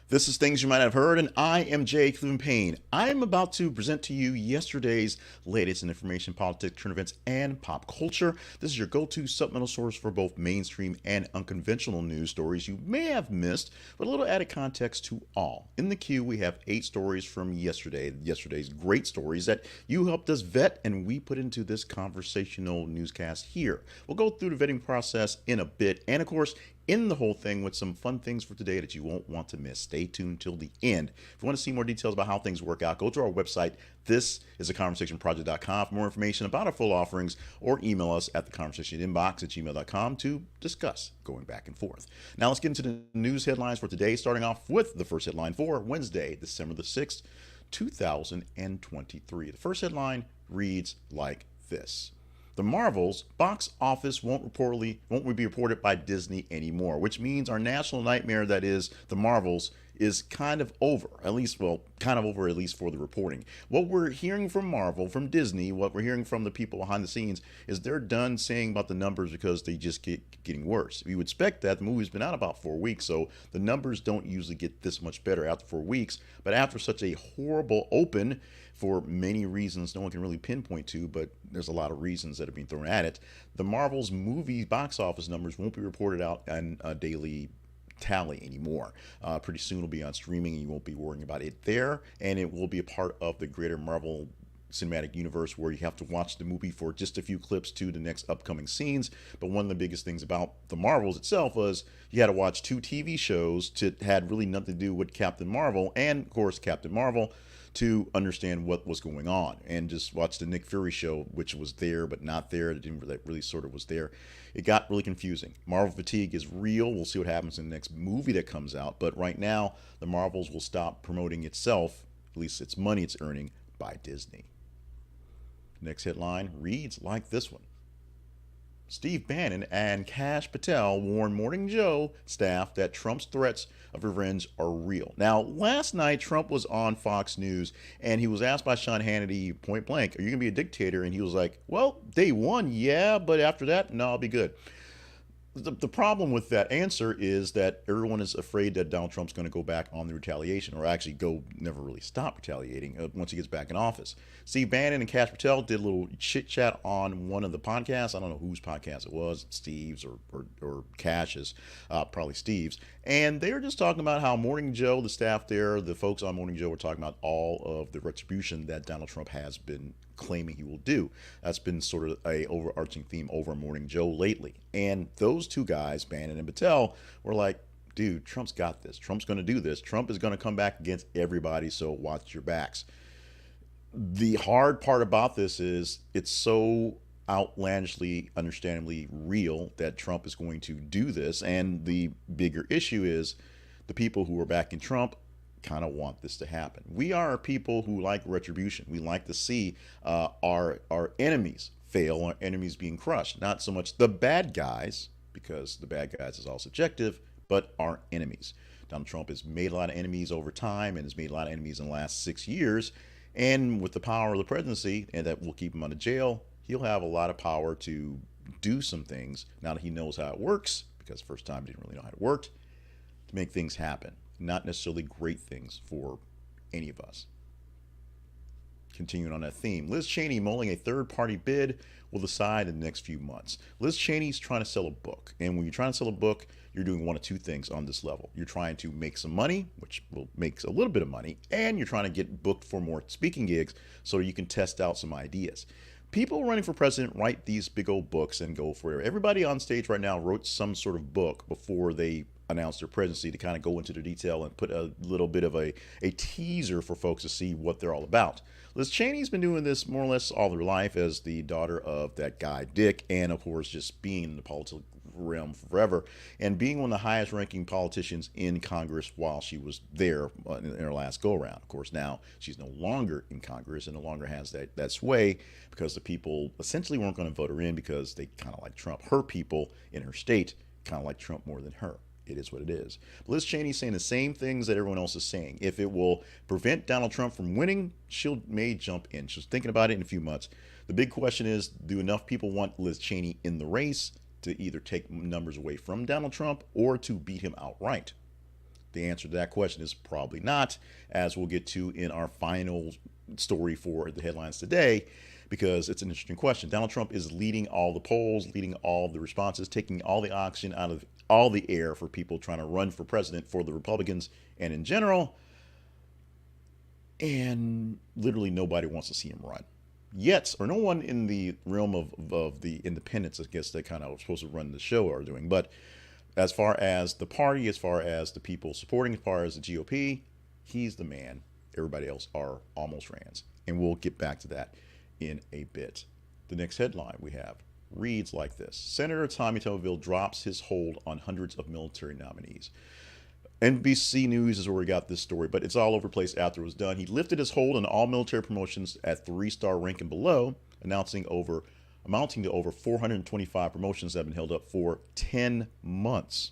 This is Things You Might Have Heard, and I am Jay Cleveland Payne. I am about to present to you yesterday's latest in information, politics, current events, and pop culture. This is your go-to supplemental source for both mainstream and unconventional news stories you may have missed, but a little added context to all. In the queue, we have 8 stories from yesterday's great stories that you helped us vet, and we put into this conversational newscast here. We'll go through the vetting process in a bit, and of course, in the whole thing with some fun things for today that you won't want to miss. Stay tuned till the end. If you want to see more details about how things work out, go to our website. This is theconversationproject.com for more information about our full offerings, or email us at theconversationinbox@gmail.com to discuss going back and forth. Now let's get into the news headlines for today, starting off with the first headline for Wednesday, December the 6th, 2023. The first headline reads like this. The Marvels box office won't be reported by Disney anymore, which means our national nightmare that is the Marvels is kind of over, at least for the reporting. What we're hearing from Marvel, from Disney, what we're hearing from the people behind the scenes is they're done saying about the numbers because they just getting worse. We would expect that. The movie's been out about 4 weeks, so the numbers don't usually get this much better after 4 weeks. But after such a horrible open, for many reasons no one can really pinpoint to, but there's a lot of reasons that are being thrown at it, the Marvel's movie box office numbers won't be reported out on a daily tally anymore. Pretty soon it'll be on streaming and you won't be worrying about it there, and it will be a part of the greater Marvel cinematic universe where you have to watch the movie for just a few clips to the next upcoming scenes. But one of the biggest things about the Marvels itself was you had to watch 2 TV shows to had really nothing to do with Captain Marvel, and of course Captain Marvel, to understand what was going on, and just watch the Nick Fury show, which was there but not there. It didn't really sort of was there. It got really confusing. Marvel fatigue is real. We'll see what happens in the next movie that comes out, but right now the Marvels will stop promoting itself, at least its money it's earning, by Disney. Next headline reads like this one. Steve Bannon and Kash Patel warn Morning Joe staff that Trump's threats of revenge are real. Now, last night, Trump was on Fox News, and he was asked by Sean Hannity point blank, are you going to be a dictator? And he was like, well, day one, yeah, but after that, no, I'll be good. The problem with that answer is that everyone is afraid that Donald Trump's going to go back on the retaliation, or actually never really stop retaliating once he gets back in office. Steve Bannon and Kash Patel did a little chit chat on one of the podcasts. I don't know whose podcast it was, Steve's or Cash's, probably Steve's. And they were just talking about how Morning Joe, the staff there, the folks on Morning Joe were talking about all of the retribution that Donald Trump has been claiming he will do. That's been sort of a overarching theme over Morning Joe lately. And those two guys, Bannon and Patel, were like, dude, Trump's got this. Trump's going to do this. Trump is going to come back against everybody, so watch your backs. The hard part about this is it's so outlandishly, understandably real that Trump is going to do this. And the bigger issue is the people who are backing Trump kind of want this to happen. We are people who like retribution. We like to see our enemies fail, our enemies being crushed. Not so much the bad guys, because the bad guys is all subjective, but our enemies. Donald Trump has made a lot of enemies over time and has made a lot of enemies in the last 6 years. And with the power of the presidency, and that will keep him out of jail, he'll have a lot of power to do some things now that he knows how it works, because the first time he didn't really know how it worked, to make things happen. Not necessarily great things for any of us. Continuing on that theme, Liz Cheney mulling a third-party bid will decide in the next few months. Liz Cheney's trying to sell a book, and when you're trying to sell a book, you're doing one of two things on this level. You're trying to make some money, which will make a little bit of money, and you're trying to get booked for more speaking gigs so you can test out some ideas. People running for president write these big old books and go for it. Everybody on stage right now wrote some sort of book before they announced their presidency to kind of go into the detail and put a little bit of a teaser for folks to see what they're all about. Liz Cheney's been doing this more or less all her life as the daughter of that guy Dick, and of course just being in the political realm forever and being one of the highest ranking politicians in Congress while she was there in her last go around. Of course now she's no longer in Congress and no longer has that sway because the people essentially weren't going to vote her in because they kind of like Trump. Her people in her state kind of like Trump more than her. It is what it is. Liz Cheney's saying the same things that everyone else is saying. If it will prevent Donald Trump from winning, she may jump in. She's thinking about it in a few months. The big question is, do enough people want Liz Cheney in the race to either take numbers away from Donald Trump or to beat him outright? The answer to that question is probably not, as we'll get to in our final story for the headlines today, because it's an interesting question. Donald Trump is leading all the polls, leading all the responses, taking all the oxygen out of all the air for people trying to run for president for the Republicans and in general. And literally nobody wants to see him run. Yet, or no one in the realm of the independents, I guess, that kind of are supposed to run the show are doing. But as far as the party, as far as the people supporting, as far as the GOP, he's the man. Everybody else are almost rans. And we'll get back to that in a bit. The next headline we have reads like this. Senator Tommy Tuberville drops his hold on hundreds of military nominees. NBC News is where we got this story, but it's all over the place after it was done. He lifted his hold on all military promotions at 3-star rank and below, amounting to over 425 promotions that have been held up for 10 months.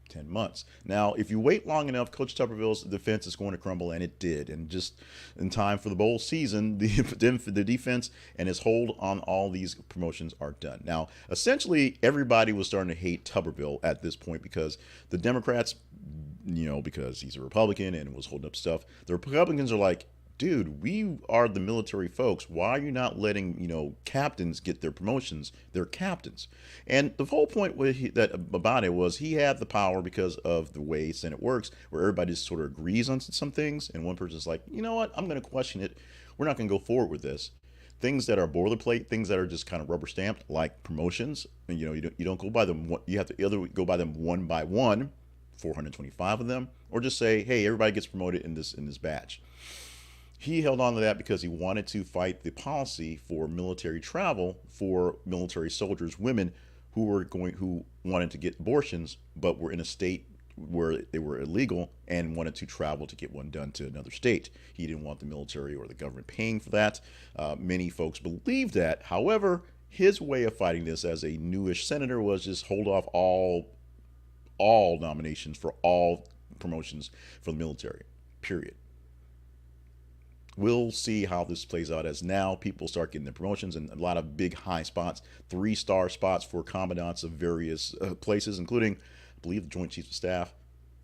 10 months. Now, if you wait long enough, Coach Tuberville's defense is going to crumble, and it did. And just in time for the bowl season, the defense and his hold on all these promotions are done. Now, essentially, everybody was starting to hate Tuberville at this point because the Democrats, because he's a Republican and was holding up stuff, the Republicans are like, dude, we are the military folks. Why are you not letting, captains get their promotions? They're captains. And the whole point about it was he had the power because of the way Senate works, where everybody just sort of agrees on some things. And one person's like, you know what? I'm going to question it. We're not going to go forward with this. Things that are boilerplate, things that are just kind of rubber stamped, like promotions, and you don't go by them. You have to either go by them one by one, 425 of them, or just say, hey, everybody gets promoted in this batch. He held on to that because he wanted to fight the policy for military travel for military soldiers, women who wanted to get abortions, but were in a state where they were illegal and wanted to travel to get one done to another state. He didn't want the military or the government paying for that. Many folks believe that. However, his way of fighting this as a newish senator was just hold off all nominations for all promotions for the military, period. We'll see how this plays out as now people start getting their promotions and a lot of big high spots, 3-star spots for commandants of various places, including, I believe, the Joint Chiefs of Staff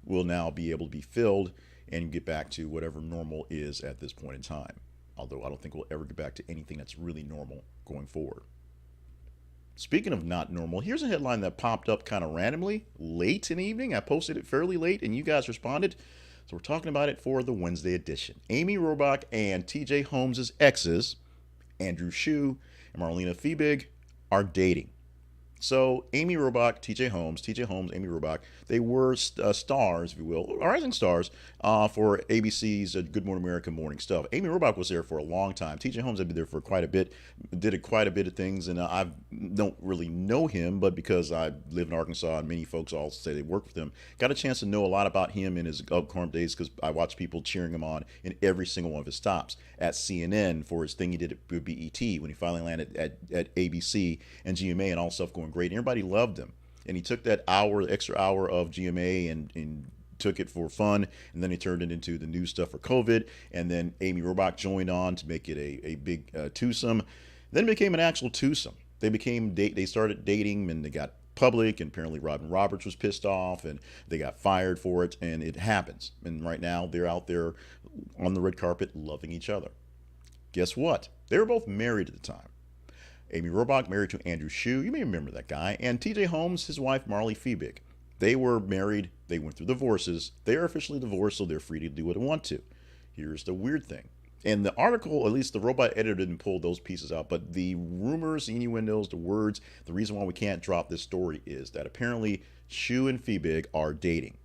will now be able to be filled and get back to whatever normal is at this point in time. Although I don't think we'll ever get back to anything that's really normal going forward. Speaking of not normal, here's a headline that popped up kind of randomly late in the evening. I posted it fairly late and you guys responded. So we're talking about it for the Wednesday edition. Amy Robach and TJ Holmes' exes, Andrew Shue and Marilee Fiebig, are dating. So Amy Robach, TJ Holmes, Amy Robach, they were stars, if you will, rising stars for ABC's Good Morning America morning stuff. Amy Robach was there for a long time. TJ Holmes had been there for quite a bit, did quite a bit of things, and I don't really know him, but because I live in Arkansas and many folks all say they work with him, got a chance to know a lot about him in his Corn days because I watched people cheering him on in every single one of his stops at CNN for his thing he did at BET when he finally landed at ABC and GMA and all stuff going great. And everybody loved him. And he took that extra hour of GMA and took it for fun. And then he turned it into the new stuff for COVID. And then Amy Robach joined on to make it a big twosome. Then it became an actual twosome. They started dating and they got public, and apparently Robin Roberts was pissed off and they got fired for it, and it happens. And right now they're out there on the red carpet loving each other. Guess what? They were both married at the time. Amy Robach married to Andrew Shue, you may remember that guy, and TJ Holmes, his wife Marilee Fiebig. They were married, they went through divorces, they are officially divorced, so they're free to do what they want to. Here's the weird thing. And the article, at least the robot editor didn't pull those pieces out, but the rumors, the innuendos, the words, the reason why we can't drop this story is that apparently Shue and Fiebig are dating.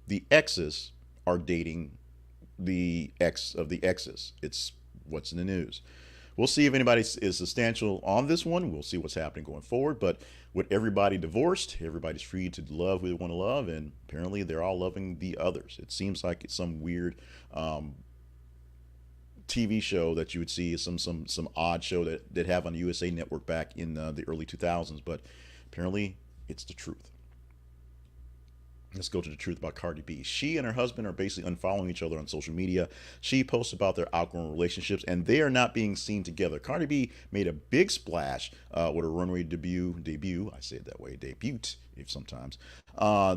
The exes are dating the ex of the exes. It's what's in the news. We'll see if anybody is substantial on this one. We'll see what's happening going forward. But with everybody divorced, everybody's free to love who they want to love, and apparently they're all loving the others. It seems like it's some weird TV show that you would see, some odd show that have on the USA Network back in the early 2000s, but apparently it's the truth. Let's go to the truth about Cardi B. She and her husband are basically unfollowing each other on social media. She posts about their outgrowing relationships, and they are not being seen together. Cardi B made a big splash with her runway debut. I say it that way, debut, if sometimes.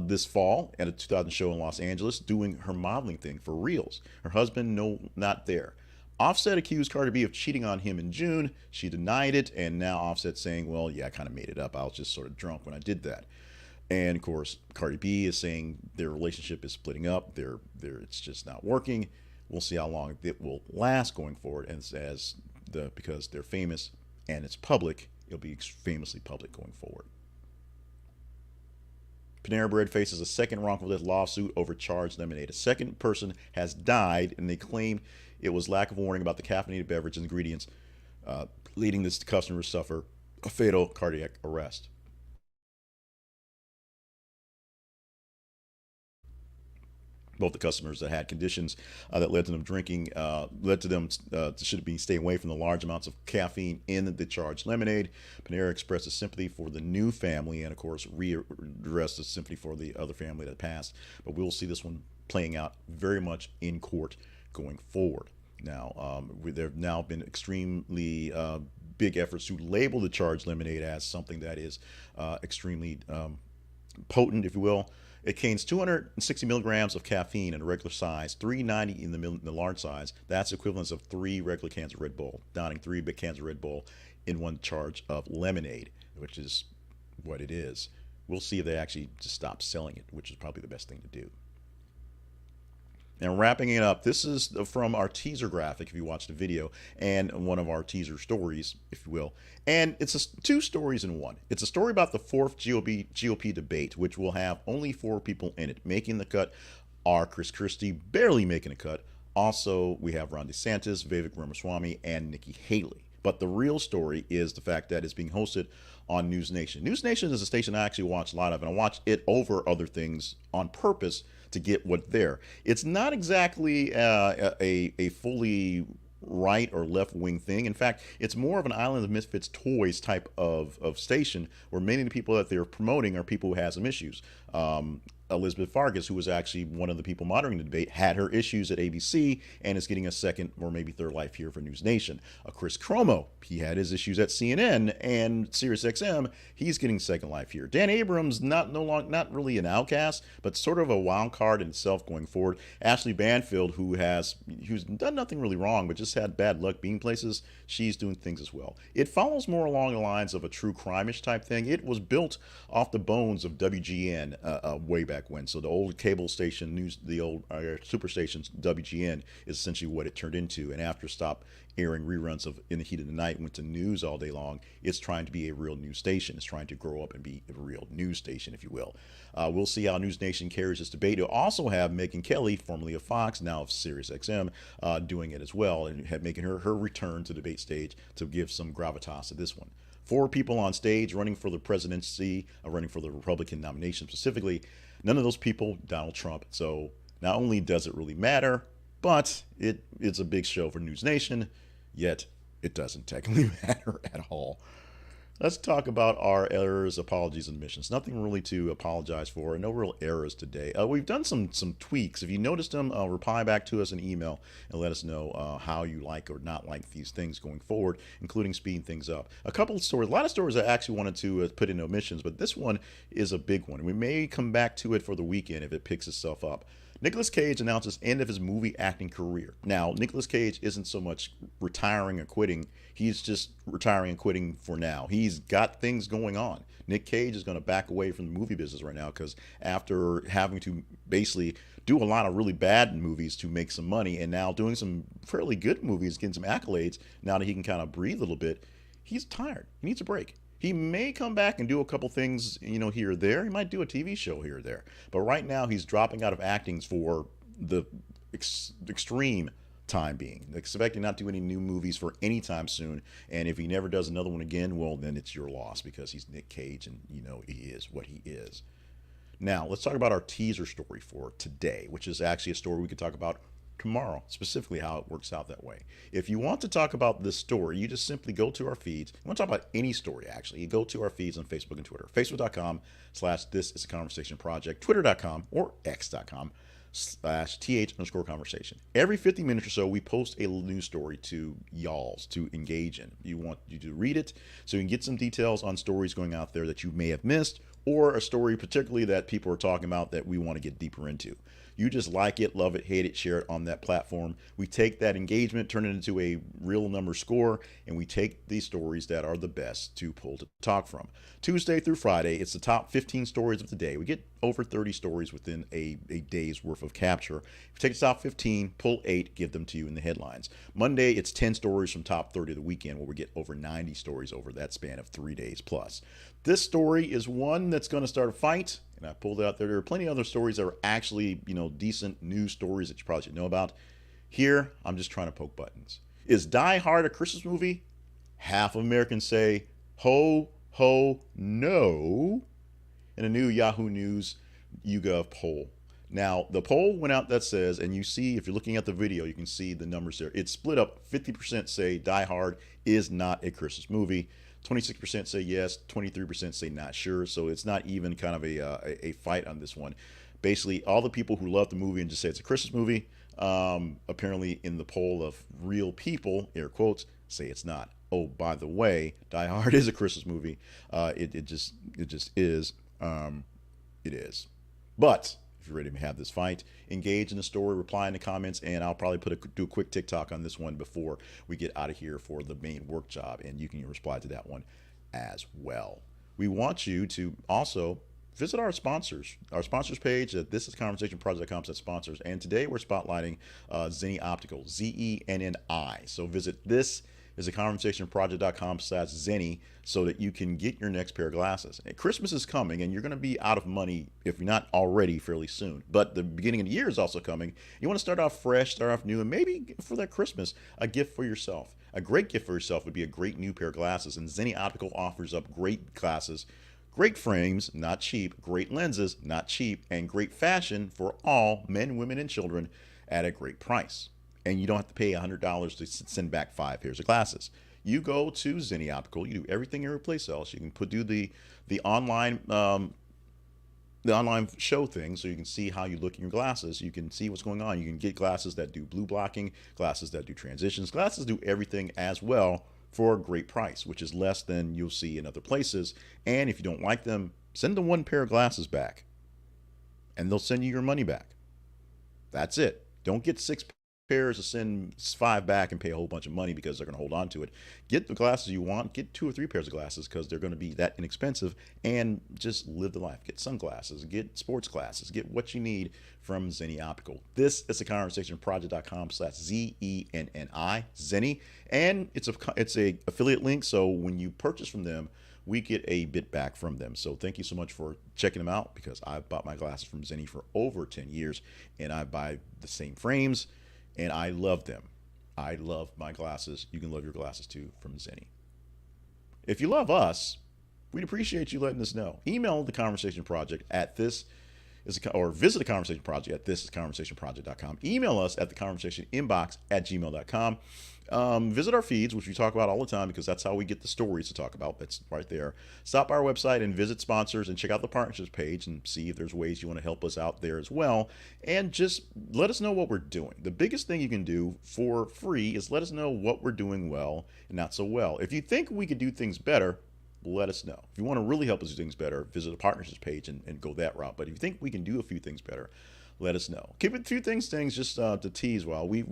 This fall at a 2000 show in Los Angeles, doing her modeling thing for reals. Her husband, no, not there. Offset accused Cardi B of cheating on him in June. She denied it, and now Offset saying, well, yeah, I kind of made it up. I was just sort of drunk when I did that. And of course, Cardi B is saying their relationship is splitting up. It's just not working. We'll see how long it will last going forward. And because they're famous and it's public, it'll be famously public going forward. Panera Bread faces a second wrongful death lawsuit over charged lemonade. A second person has died, and they claim it was lack of warning about the caffeinated beverage ingredients, leading this customer to suffer a fatal cardiac arrest. Both the customers that had conditions that led to them drinking, led to them should be staying away from the large amounts of caffeine in the charged lemonade. Panera expresses sympathy for the new family and, of course, readdressed the sympathy for the other family that passed. But we'll see this one playing out very much in court going forward. Now, there have now been extremely big efforts to label the charged lemonade as something that is extremely potent, if you will. It contains 260 milligrams of caffeine in a regular size, 390 in the large size. That's equivalent of 3 regular cans of Red Bull, downing 3 big cans of Red Bull in one charge of lemonade, which is what it is. We'll see if they actually just stop selling it, which is probably the best thing to do. And wrapping it up, this is from our teaser graphic, if you watched the video, and one of our teaser stories, if you will. And it's two stories in one. It's a story about the fourth GOP debate, which will have only 4 people in it. Making the cut are Chris Christie, barely making a cut. Also, we have Ron DeSantis, Vivek Ramaswamy, and Nikki Haley. But the real story is the fact that it's being hosted on NewsNation. NewsNation is a station I actually watch a lot of, and I watch it over other things on purpose to get what's there. It's not exactly a fully right or left wing thing. In fact, it's more of an Island of Misfits toys type of station, where many of the people that they're promoting are people who have some issues. Elizabeth Vargas, who was actually one of the people monitoring the debate, had her issues at ABC and is getting a second or maybe third life here for NewsNation. Chris Cuomo, he had his issues at CNN and SiriusXM. He's getting second life here. Dan Abrams, not really an outcast, but sort of a wild card in itself going forward. Ashley Banfield, who's done nothing really wrong, but just had bad luck being places, she's doing things as well. It follows more along the lines of a true crime-ish type thing. It was built off the bones of WGN way back when. So the old cable station, the old super stations, WGN, is essentially what it turned into. And after stopped airing reruns of In the Heat of the Night, went to news all day long, it's trying to be a real news station. It's trying to grow up and be a real news station, if you will. We'll see how NewsNation carries this debate. You'll also have Megyn Kelly, formerly of Fox, now of SiriusXM, doing it as well, and making her return to the debate stage to give some gravitas to this one. 4 people on stage running for the presidency, running for the Republican nomination specifically. None of those people, Donald Trump. So not only does it really matter, but it's a big show for NewsNation, yet it doesn't technically matter at all. Let's talk about our errors, apologies, and omissions. Nothing really to apologize for. No real errors today. We've done some tweaks. If you noticed them, reply back to us an email and let us know how you like or not like these things going forward, including speeding things up. A couple of stories, a lot of stories I actually wanted to put in omissions, but this one is a big one. We may come back to it for the weekend if it picks itself up. Nicolas Cage announces end of his movie acting career. Now, Nicolas Cage isn't so much retiring or quitting. He's just retiring and quitting for now. He's got things going on. Nick Cage is going to back away from the movie business right now because after having to basically do a lot of really bad movies to make some money and now doing some fairly good movies, getting some accolades, now that he can kind of breathe a little bit, he's tired. He needs a break. He may come back and do a couple things, here or there. He might do a TV show here or there. But right now, he's dropping out of acting for the extreme time being, expecting not to do any new movies for any time soon. And if he never does another one again, well, then it's your loss because he's Nick Cage and he is what he is. Now, let's talk about our teaser story for today, which is actually a story we could talk about tomorrow, specifically how it works out that way. If you want to talk about this story, you just simply go to our feeds. You want to talk about any story, actually, you go to our feeds on Facebook and Twitter. Facebook.com/this is a conversation project, Twitter.com or X.com/th_conversation. Every 50 minutes or so, we post a news story to y'alls to engage in. You want you to read it so you can get some details on stories going out there that you may have missed, or a story particularly that people are talking about that we want to get deeper into. You just like it, love it, hate it, share it on that platform. We take that engagement, turn it into a real number score, and we take these stories that are the best to pull to talk from. Tuesday through Friday, it's the top 15 stories of the day. We get over 30 stories within a day's worth of capture. If you take the top 15, pull 8, give them to you in the headlines. Monday, it's 10 stories from top 30 of the weekend, where we get over 90 stories over that span of 3 days plus. This story is one that's going to start a fight, and I pulled it out there. There are plenty of other stories that are actually, decent news stories that you probably should know about. Here, I'm just trying to poke buttons. Is Die Hard a Christmas movie? Half of Americans say, ho, ho, no, in a new Yahoo News YouGov poll. Now, the poll went out that says, and you see, if you're looking at the video, you can see the numbers there. It's split up. 50% say Die Hard is not a Christmas movie. 26% say yes, 23% say not sure. So it's not even kind of a fight on this one. Basically, all the people who love the movie and just say it's a Christmas movie, apparently in the poll of real people, air quotes, say it's not. Oh, by the way, Die Hard is a Christmas movie. It just is. It is. But if you're ready to have this fight, engage in the story, reply in the comments, and I'll probably do a quick TikTok on this one before we get out of here for the main work job, and you can reply to that one as well. We want you to also visit our sponsors page at thisisconversationproject.com/sponsors, and today we're spotlighting Zenni Optical, Zenni. So visit this is a conversationproject.com/Zenni so that you can get your next pair of glasses. And Christmas is coming, and you're going to be out of money if you're not already fairly soon. But the beginning of the year is also coming. You want to start off fresh, start off new, and maybe for that Christmas, a gift for yourself. A great gift for yourself would be a great new pair of glasses. And Zenni Optical offers up great glasses, great frames, not cheap, great lenses, not cheap, and great fashion for all men, women, and children at a great price. And you don't have to pay $100 to send back 5 pairs of glasses. You go to Zenni Optical, you do everything every place else. You can do the online show thing, so you can see how you look in your glasses. You can see what's going on. You can get glasses that do blue blocking, glasses that do transitions, glasses do everything as well for a great price, which is less than you'll see in other places. And if you don't like them, send them 1 pair of glasses back, and they'll send you your money back. That's it. Don't get 6 pairs to send 5 back and pay a whole bunch of money because they're going to hold on to it. Get the glasses you want. Get 2 or 3 pairs of glasses because they're going to be that inexpensive, and just live the life. Get sunglasses, get sports glasses, get what you need from Zenni Optical. This is a conversationproject.com/Zenni, Zenni, and it's a affiliate link. So when you purchase from them, we get a bit back from them. So thank you so much for checking them out, because I've bought my glasses from Zenni for over 10 years, and I buy the same frames, and I love them. I love my glasses. You can love your glasses too from Zenni. If you love us, we'd appreciate you letting us know. Email the Conversation Project at or visit the Conversation Project at thisisconversationproject.com. Email us at theconversationinbox@gmail.com. Visit our feeds, which we talk about all the time because that's how we get the stories to talk about. That's right there. Stop by our website and visit sponsors and check out the partnerships page and see if there's ways you want to help us out there as well. And just let us know what we're doing. The biggest thing you can do for free is let us know what we're doing well and not so well. If you think we could do things better, let us know. If you want to really help us do things better, visit the partnerships page and go that route. But if you think we can do a few things better, let us know. Keep it a few things just to tease. While we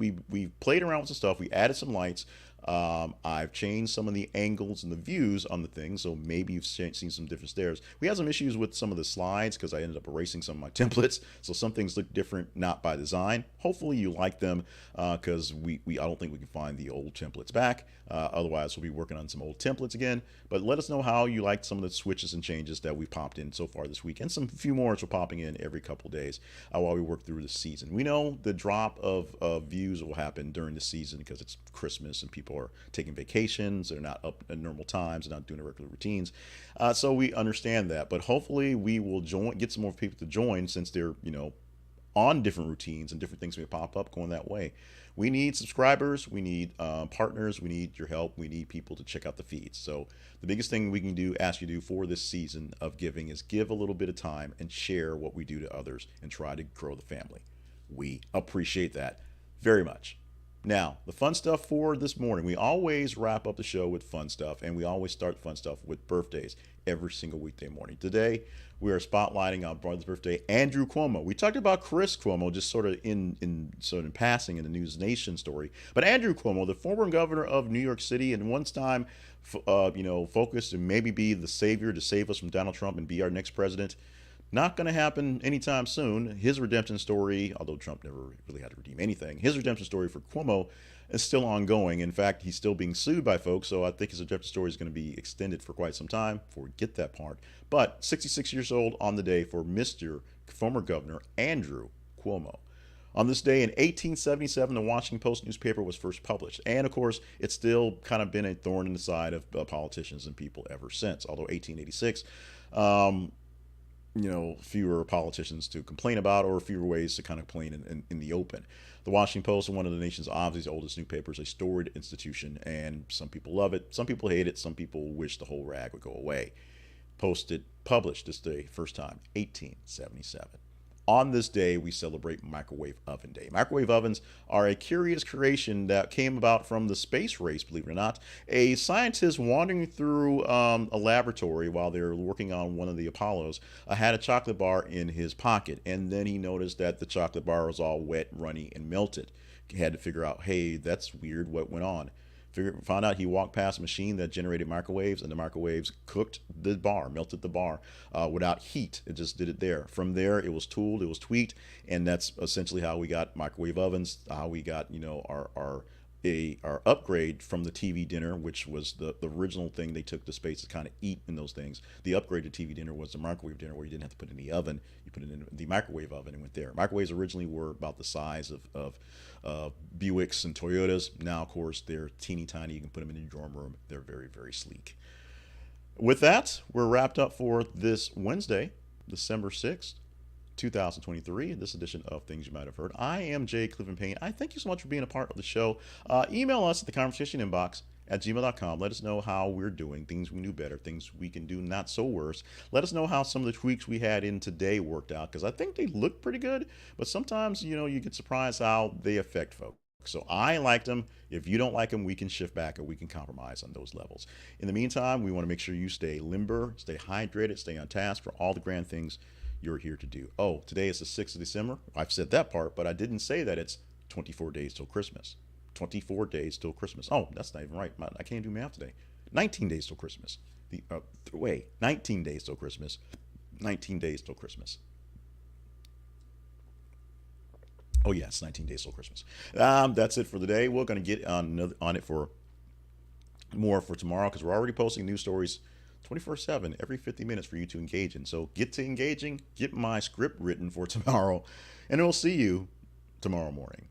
played around with some stuff, we added some lights. I've changed some of the angles and the views on the thing, so maybe you've seen some different stairs. We had some issues with some of the slides because I ended up erasing some of my templates, so some things look different, not by design. Hopefully you like them, because I don't think we can find the old templates back. Otherwise, we'll be working on some old templates again. But let us know how you liked some of the switches and changes that we popped in so far this week, and some few more are popping in every couple of days while we work through the season. We know the drop of views will happen during the season because it's Christmas and people are taking vacations. They're not up at normal times. They're not doing their regular routines. So we understand that. But hopefully we will get some more people to join, since they're, on different routines and different things may pop up going that way. We need subscribers, we need partners, we need your help, we need people to check out the feeds. So the biggest thing we can do, ask you to do for this season of giving is give a little bit of time and share what we do to others and try to grow the family. We appreciate that very much. Now, the fun stuff for this morning. We always wrap up the show with fun stuff, and we always start fun stuff with birthdays every single weekday morning. Today, we are spotlighting our brother's birthday, Andrew Cuomo. We talked about Chris Cuomo just sort of in passing in the NewsNation story, but Andrew Cuomo, the former governor of New York City, and once time, focused to maybe be the savior to save us from Donald Trump and be our next president. Not going to happen anytime soon. His redemption story, although Trump never really had to redeem anything, his redemption story for Cuomo is still ongoing. In fact, he's still being sued by folks, so I think his redemption story is going to be extended for quite some time before we get that part. But 66 years old on the day for Mr. former governor Andrew Cuomo. On this day in 1877, the Washington Post newspaper was first published. And of course, it's still kind of been a thorn in the side of politicians and people ever since. Although 1886, fewer politicians to complain about or fewer ways to kind of complain in the open. The Washington Post is one of the nation's obviously oldest newspapers, a storied institution, and some people love it, some people hate it, some people wish the whole rag would go away. Published this day, first time, 1877. On this day, we celebrate Microwave Oven Day. Microwave ovens are a curious creation that came about from the space race, believe it or not. A scientist wandering through a laboratory while they were working on one of the Apollos had a chocolate bar in his pocket, and then he noticed that the chocolate bar was all wet, runny, and melted. He had to figure out, hey, that's weird, what went on? Found out he walked past a machine that generated microwaves, and the microwaves cooked the bar, melted the bar without heat. It just did it there. From there, it was tooled, it was tweaked, and that's essentially how we got microwave ovens, how we got our upgrade from the TV dinner, which was the original thing they took to space to kind of eat in those things. The upgrade to TV dinner was the microwave dinner, where you didn't have to put it in the oven. You put it in the microwave oven and went there. Microwaves originally were about the size of Buicks and Toyotas. Now, of course, they're teeny tiny. You can put them in your dorm room. They're very, very sleek. With that, we're wrapped up for this Wednesday, December 6th. 2023, in this edition of Things You Might Have Heard. I am Jay Clifton Payne. I thank you so much for being a part of the show. Email us at the conversation inbox at gmail.com. Let us know how we're doing, things we knew better, things we can do not so worse. Let us know how some of the tweaks we had in today worked out, because I think they look pretty good, but sometimes, you get surprised how they affect folks. So I liked them. If you don't like them, we can shift back or we can compromise on those levels. In the meantime, we want to make sure you stay limber, stay hydrated, stay on task for all the grand things you're here to do. Oh, today is the 6th of December. I've said that part, but I didn't say that it's 24 days till Christmas. 24 days till Christmas. Oh, that's not even right. I can't do math today. 19 days till Christmas. 19 days till Christmas. 19 days till Christmas. Oh, yes, 19 days till Christmas. That's it for the day. We're going to get on it for more for tomorrow, because we're already posting news stories 24/7 every 50 minutes for you to engage in. So get to engaging, get my script written for tomorrow, and we'll see you tomorrow morning.